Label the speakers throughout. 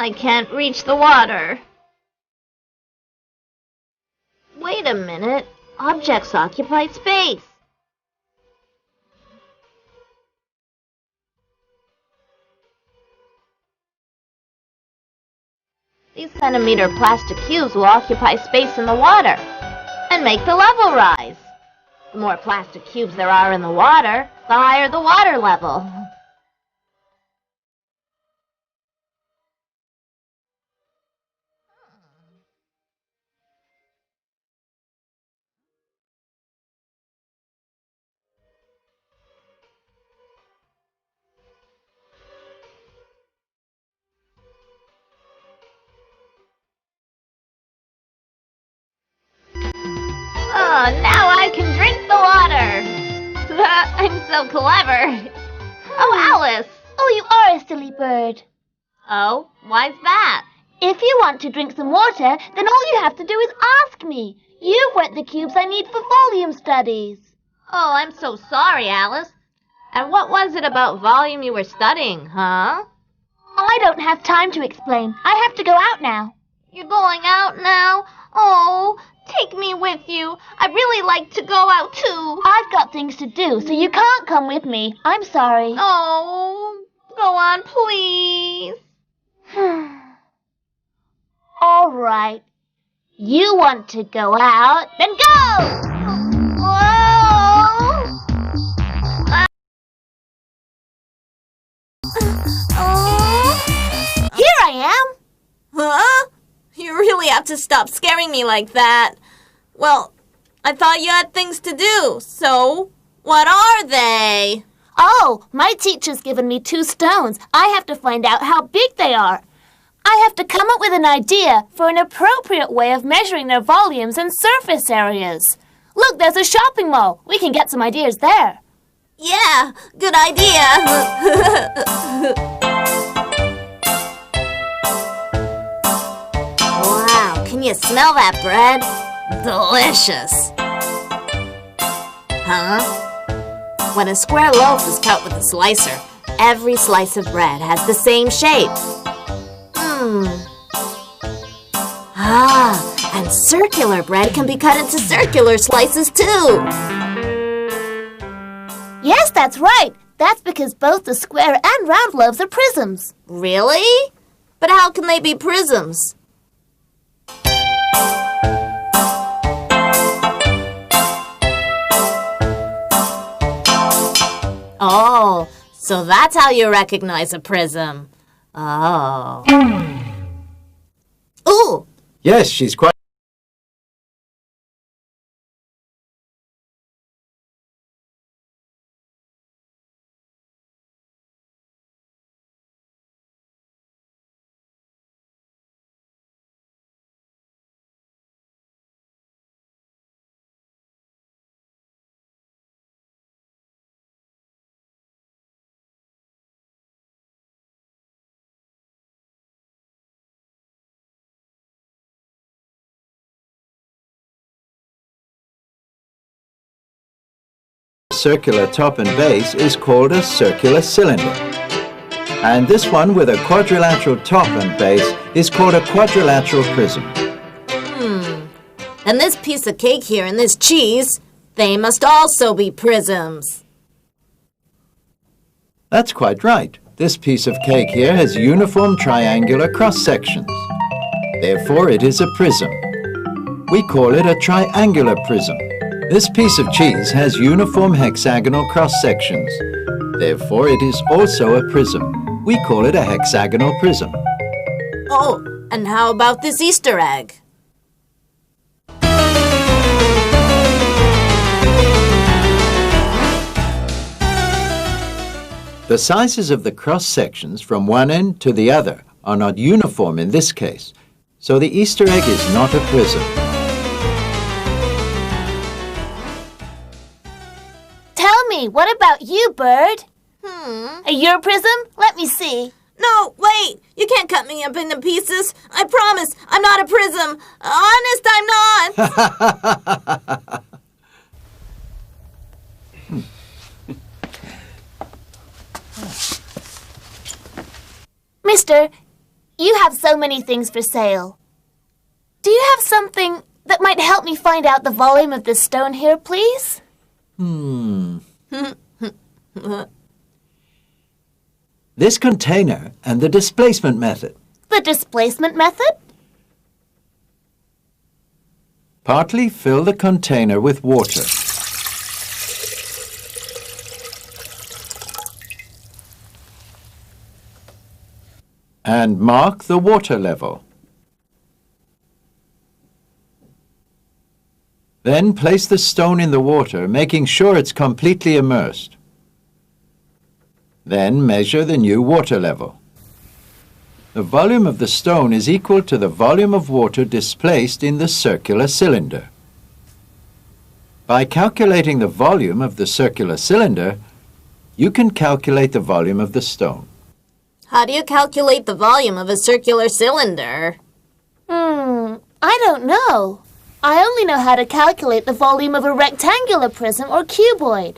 Speaker 1: I can't reach the water. Wait a minute. Objects occupy space. These centimeter plastic cubes will occupy space in the water and make the level rise. The more plastic cubes there are in the water, the higher the water level. Oh, now I can drink the water! I'm so clever! Oh, Alice!
Speaker 2: Oh, you are a silly bird.
Speaker 1: Oh, why's that?
Speaker 2: If you want to drink some water, then all you have to do is ask me. You've wet the cubes I need for volume studies.
Speaker 1: Oh, I'm so sorry, Alice. And what was it about volume you were studying, huh?
Speaker 2: I don't have time to explain. I have to go out now.
Speaker 1: You're going out now? Oh, take me with you. I'd really like to go out too.
Speaker 2: I've got things to do, so you can't come with me. I'm sorry.
Speaker 1: Oh, go on, please.
Speaker 2: All right. You want to go out, then go! Here I am.
Speaker 3: Huh? You really have to stop scaring me like that. Well, I thought you had things to do, so what are they?
Speaker 2: Oh, my teacher's given me 2 stones. I have to find out how big they are. I have to come up with an idea for an appropriate way of measuring their volumes and surface areas. Look, there's a shopping mall. We can get some ideas there.
Speaker 3: Yeah, good idea. Wow, can you smell that bread? Delicious. Huh? When a square loaf is cut with a slicer, every slice of bread has the same shape. And circular bread can be cut into circular slices too.
Speaker 2: Yes, that's right. That's because both the square and round loaves are prisms.
Speaker 3: Really? But how can they be prisms? Oh, so that's how you recognize a prism. Oh. Ooh!
Speaker 4: Yes, she's quite... circular top and base is called a circular cylinder. And this one with a quadrilateral top and base is called a quadrilateral prism.
Speaker 3: And this piece of cake here and this cheese, they must also be prisms.
Speaker 4: That's quite right. This piece of cake here has uniform triangular cross-sections. Therefore, it is a prism. We call it a triangular prism. This piece of cheese has uniform hexagonal cross-sections. Therefore, it is also a prism. We call it a hexagonal prism.
Speaker 3: Oh, and how about this Easter egg?
Speaker 4: The sizes of the cross-sections from one end to the other are not uniform in this case, so the Easter egg is not a prism.
Speaker 2: Tell me, what about you, bird? Are you a prism? Let me see.
Speaker 3: No, wait! You can't cut me up into pieces. I promise, I'm not a prism. Honest, I'm not.
Speaker 2: Mister, You have so many things for sale. Do you have something that might help me find out the volume of this stone here, please?
Speaker 4: This container and the displacement method.
Speaker 2: The displacement method?
Speaker 4: Partly fill the container with water. And mark the water level. Then place the stone in the water, making sure it's completely immersed. Then measure the new water level. The volume of the stone is equal to the volume of water displaced in the circular cylinder. By calculating the volume of the circular cylinder, you can calculate the volume of the stone.
Speaker 3: How do you calculate the volume of a circular cylinder?
Speaker 2: I don't know. I only know how to calculate the volume of a rectangular prism or cuboid.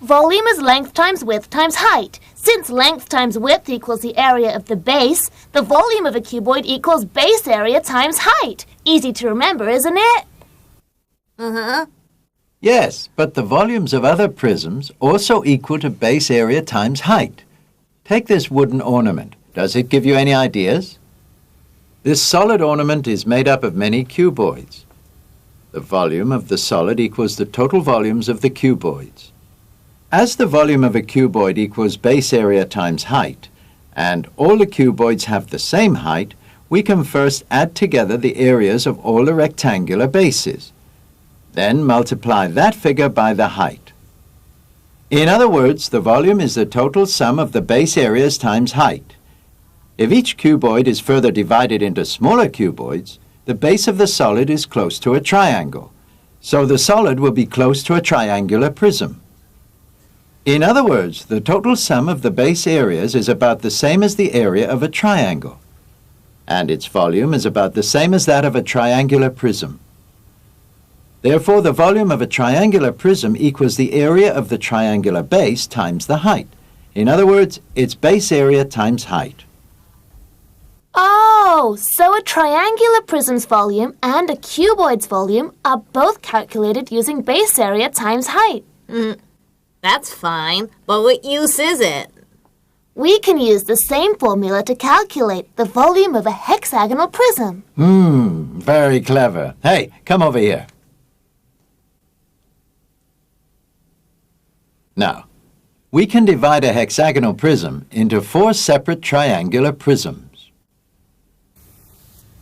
Speaker 2: Volume is length times width times height. Since length times width equals the area of the base, the volume of a cuboid equals base area times height. Easy to remember, isn't it?
Speaker 4: Yes, but the volumes of other prisms also equal to base area times height. Take this wooden ornament. Does it give you any ideas? This solid ornament is made up of many cuboids. The volume of the solid equals the total volumes of the cuboids. As the volume of a cuboid equals base area times height, and all the cuboids have the same height, we can first add together the areas of all the rectangular bases. Then multiply that figure by the height. In other words, the volume is the total sum of the base areas times height. If each cuboid is further divided into smaller cuboids, the base of the solid is close to a triangle, so the solid will be close to a triangular prism. In other words, the total sum of the base areas is about the same as the area of a triangle, and its volume is about the same as that of a triangular prism. Therefore, the volume of a triangular prism equals the area of the triangular base times the height. In other words, its base area times height.
Speaker 2: Oh, so a triangular prism's volume and a cuboid's volume are both calculated using base area times height.
Speaker 3: That's fine, but what use is it?
Speaker 2: We can use the same formula to calculate the volume of a hexagonal prism.
Speaker 4: Very clever. Hey, come over here. Now, we can divide a hexagonal prism into 4 separate triangular prisms.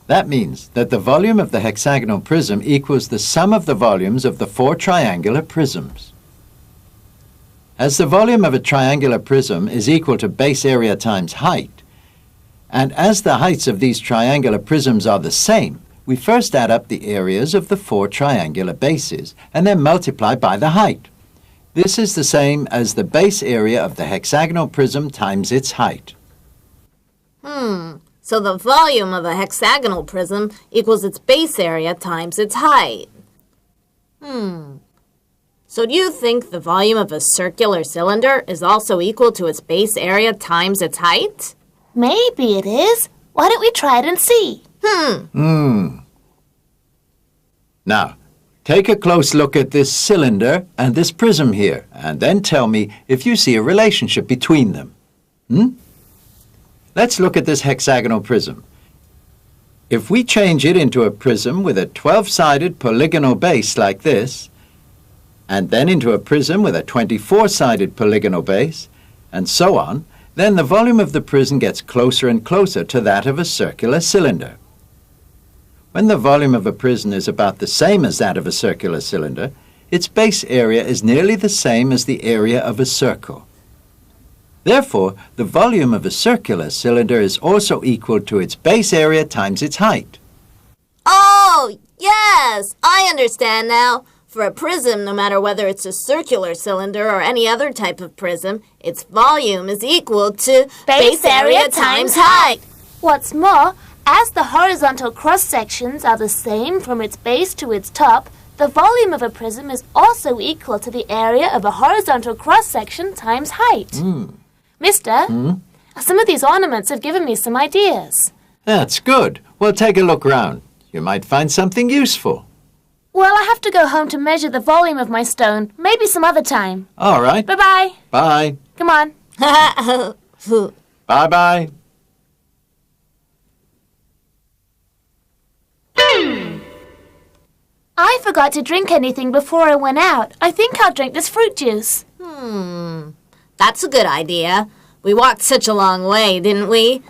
Speaker 4: That means that the volume of the hexagonal prism equals the sum of the volumes of the 4 triangular prisms. As the volume of a triangular prism is equal to base area times height, and as the heights of these triangular prisms are the same, we first add up the areas of the 4 triangular bases and then multiply by the height. This is the same as the base area of the hexagonal prism times its height.
Speaker 3: So the volume of a hexagonal prism equals its base area times its height. So do you think the volume of a circular cylinder is also equal to its base area times its height?
Speaker 2: Maybe it is. Why don't we try it and see?
Speaker 4: Now, take a close look at this cylinder and this prism here, and then tell me if you see a relationship between them. Let's look at this hexagonal prism. If we change it into a prism with a 12-sided polygonal base like this, and then into a prism with a 24-sided polygonal base, and so on, then the volume of the prism gets closer and closer to that of a circular cylinder. When the volume of a prism is about the same as that of a circular cylinder, its base area is nearly the same as the area of a circle. Therefore, the volume of a circular cylinder is also equal to its base area times its height.
Speaker 3: Oh, yes! I understand now. For a prism, no matter whether it's a circular cylinder or any other type of prism, its volume is equal to
Speaker 2: Base area times height. What's more, as the horizontal cross-sections are the same from its base to its top, the volume of a prism is also equal to the area of a horizontal cross-section times height. Mister, some of these ornaments have given me some ideas.
Speaker 4: That's good. Well, take a look round. You might find something useful.
Speaker 2: Well, I have to go home to measure the volume of my stone. Maybe some other time.
Speaker 4: All right.
Speaker 2: Bye-bye.
Speaker 4: Bye.
Speaker 2: Come on.
Speaker 4: Bye-bye.
Speaker 2: I forgot to drink anything before I went out. I think I'll drink this fruit juice.
Speaker 3: That's a good idea. We walked such a long way, didn't we?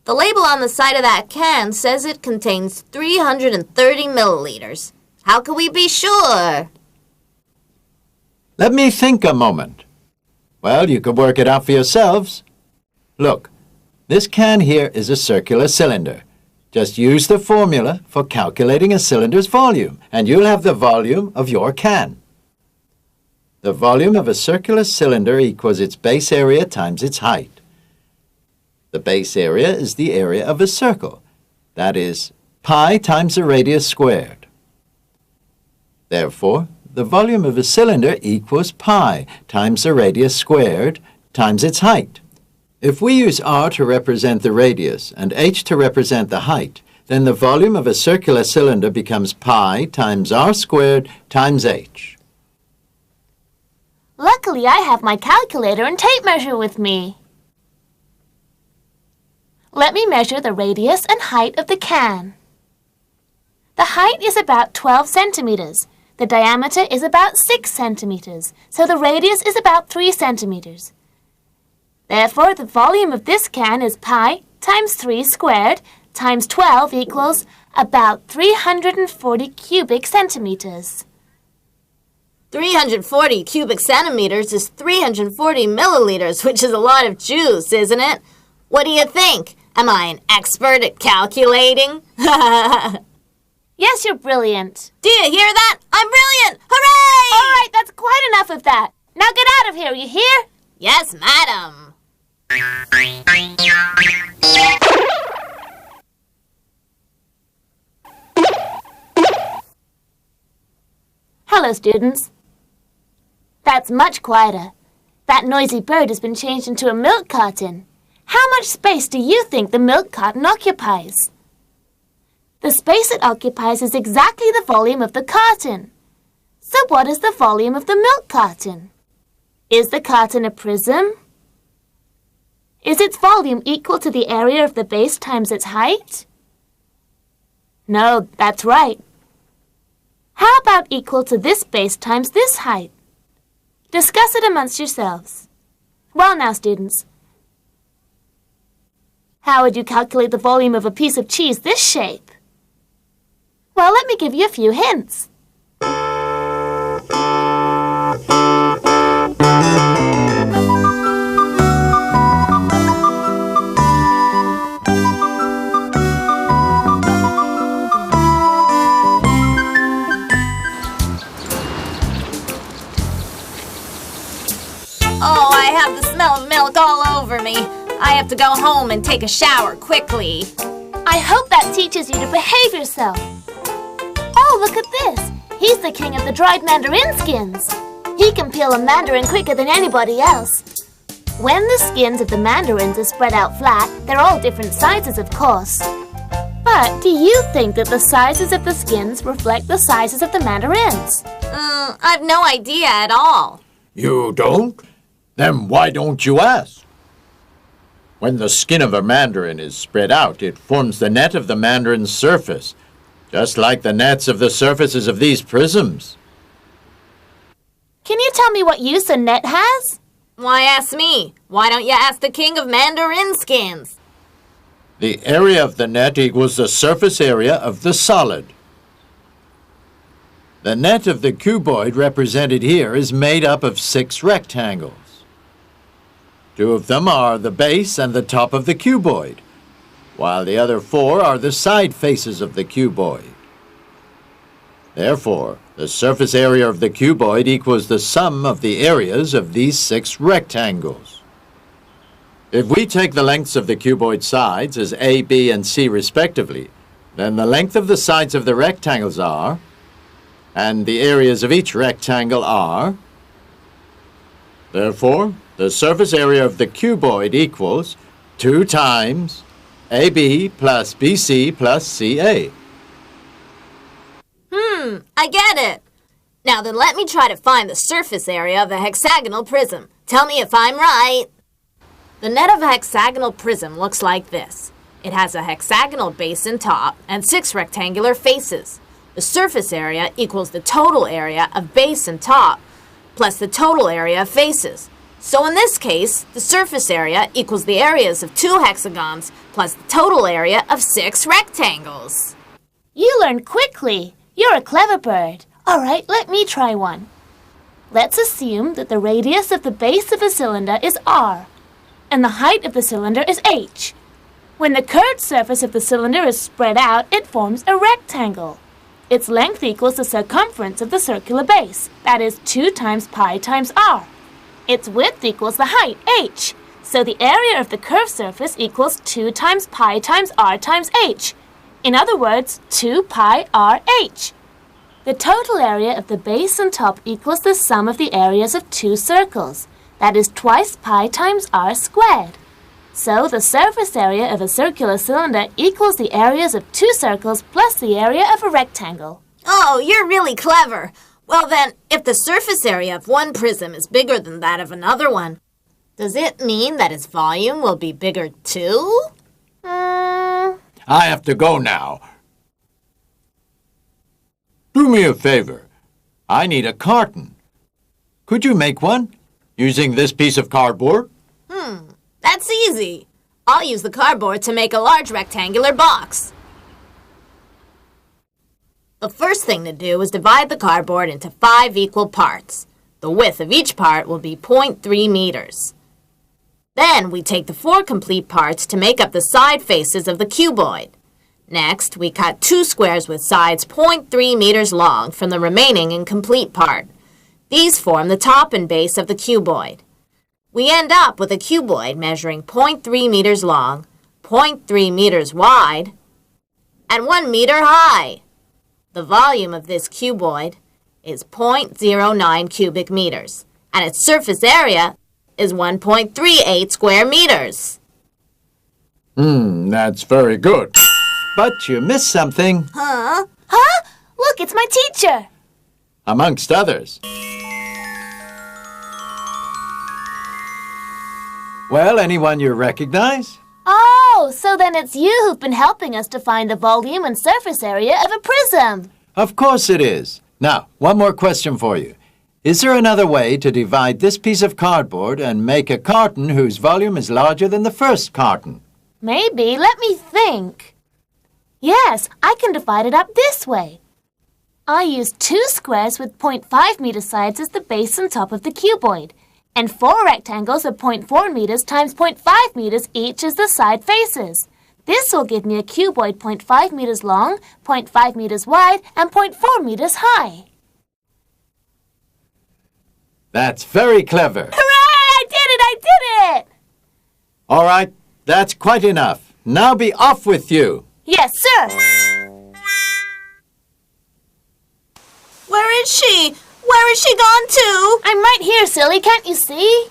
Speaker 3: The label on the side of that can says it contains 330 milliliters. How can we be sure?
Speaker 4: Let me think a moment. Well, you could work it out for yourselves. Look, this can here is a circular cylinder. Just use the formula for calculating a cylinder's volume, and you'll have the volume of your can. The volume of a circular cylinder equals its base area times its height. The base area is the area of a circle. That is, pi times the radius squared. Therefore, the volume of a cylinder equals pi times the radius squared times its height. If we use r to represent the radius and h to represent the height, then the volume of a circular cylinder becomes pi times r squared times h.
Speaker 2: Luckily, I have my calculator and tape measure with me. Let me measure the radius and height of the can. The height is about 12 centimeters. The diameter is about 6 centimeters, so the radius is about 3 centimeters. Therefore, the volume of this can is pi times 3 squared times 12 equals about 340 cubic centimeters.
Speaker 3: 340 cubic centimeters is 340 milliliters, which is a lot of juice, isn't it? What do you think? Am I an expert at calculating?
Speaker 2: Yes, you're brilliant.
Speaker 3: Do you hear that? I'm brilliant! Hooray!
Speaker 2: All right, that's quite enough of that. Now get out of here, you hear?
Speaker 3: Yes, madam.
Speaker 2: Hello, students. That's much quieter. That noisy bird has been changed into a milk carton. How much space do you think the milk carton occupies? The space it occupies is exactly the volume of the carton. So what is the volume of the milk carton? Is the carton a prism? Is its volume equal to the area of the base times its height? No, that's right. How about equal to this base times this height? Discuss it amongst yourselves. Well now, students, how would you calculate the volume of a piece of cheese this shape? Well, let me give you a few hints.
Speaker 3: Oh, I have the smell of milk all over me. I have to go home and take a shower quickly.
Speaker 2: I hope that teaches you to behave yourself. Oh, look at this. He's the king of the dried mandarin skins. He can peel a mandarin quicker than anybody else. When the skins of the mandarins are spread out flat, they're all different sizes, of course. But do you think that the sizes of the skins reflect the sizes of the mandarins?
Speaker 3: I've no idea at all.
Speaker 4: You don't? Then why don't you ask? When the skin of a mandarin is spread out, it forms the net of the mandarin's surface, just like the nets of the surfaces of these prisms.
Speaker 2: Can you tell me what use a net has?
Speaker 3: Why ask me? Why don't you ask the king of mandarin skins?
Speaker 4: The area of the net equals the surface area of the solid. The net of the cuboid represented here is made up of 6 rectangles. 2 of them are the base and the top of the cuboid, while the other 4 are the side faces of the cuboid. Therefore, the surface area of the cuboid equals the sum of the areas of these 6 rectangles. If we take the lengths of the cuboid sides as A, B, and C respectively, then the length of the sides of the rectangles are, and the areas of each rectangle are. Therefore, the surface area of the cuboid equals 2 times AB plus BC plus CA.
Speaker 3: I get it. Now then let me try to find the surface area of a hexagonal prism. Tell me if I'm right. The net of a hexagonal prism looks like this. It has a hexagonal base and top and 6 rectangular faces. The surface area equals the total area of base and top plus the total area of faces. So in this case, the surface area equals the areas of 2 hexagons plus the total area of 6 rectangles.
Speaker 2: You learned quickly. You're a clever bird. All right, let me try one. Let's assume that the radius of the base of a cylinder is r, and the height of the cylinder is h. When the curved surface of the cylinder is spread out, it forms a rectangle. Its length equals the circumference of the circular base, that is 2 times pi times r. Its width equals the height, h, so the area of the curved surface equals 2 times pi times r times h. In other words, 2 pi r h. The total area of the base and top equals the sum of the areas of 2 circles, that is twice pi times r squared. So the surface area of a circular cylinder equals the areas of 2 circles plus the area of a rectangle.
Speaker 3: Oh, you're really clever. Well then, if the surface area of one prism is bigger than that of another one, does it mean that its volume will be bigger too?
Speaker 4: I have to go now. Do me a favor. I need a carton. Could you make one using this piece of cardboard?
Speaker 3: That's easy. I'll use the cardboard to make a large rectangular box. The first thing to do is divide the cardboard into 5 equal parts. The width of each part will be 0.3 meters. Then we take the 4 complete parts to make up the side faces of the cuboid. Next, we cut 2 squares with sides 0.3 meters long from the remaining incomplete part. These form the top and base of the cuboid. We end up with a cuboid measuring 0.3 meters long, 0.3 meters wide, and 1 meter high. The volume of this cuboid is 0.09 cubic meters, and its surface area is 1.38 square meters.
Speaker 4: That's very good. But you missed something.
Speaker 3: Huh?
Speaker 2: Look, it's my teacher.
Speaker 4: Amongst others. Well, anyone you recognize?
Speaker 2: Oh, so then it's you who've been helping us to find the volume and surface area of a prism.
Speaker 4: Of course it is. Now, one more question for you. Is there another way to divide this piece of cardboard and make a carton whose volume is larger than the first carton?
Speaker 2: Maybe. Let me think. Yes, I can divide it up this way. I use 2 squares with 0.5 meter sides as the base and top of the cuboid, and 4 rectangles of 0.4 meters times 0.5 meters each as the side faces. This will give me a cuboid 0.5 meters long, 0.5 meters wide, and 0.4 meters high.
Speaker 4: That's very clever.
Speaker 2: Hooray! I did it!
Speaker 4: All right, that's quite enough. Now be off with you.
Speaker 2: Yes, sir.
Speaker 3: Where is she? Where is she gone to?
Speaker 2: I'm right here, silly. Can't you see?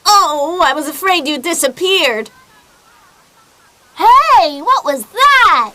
Speaker 3: Oh, I was afraid you disappeared.
Speaker 2: Hey, what was that?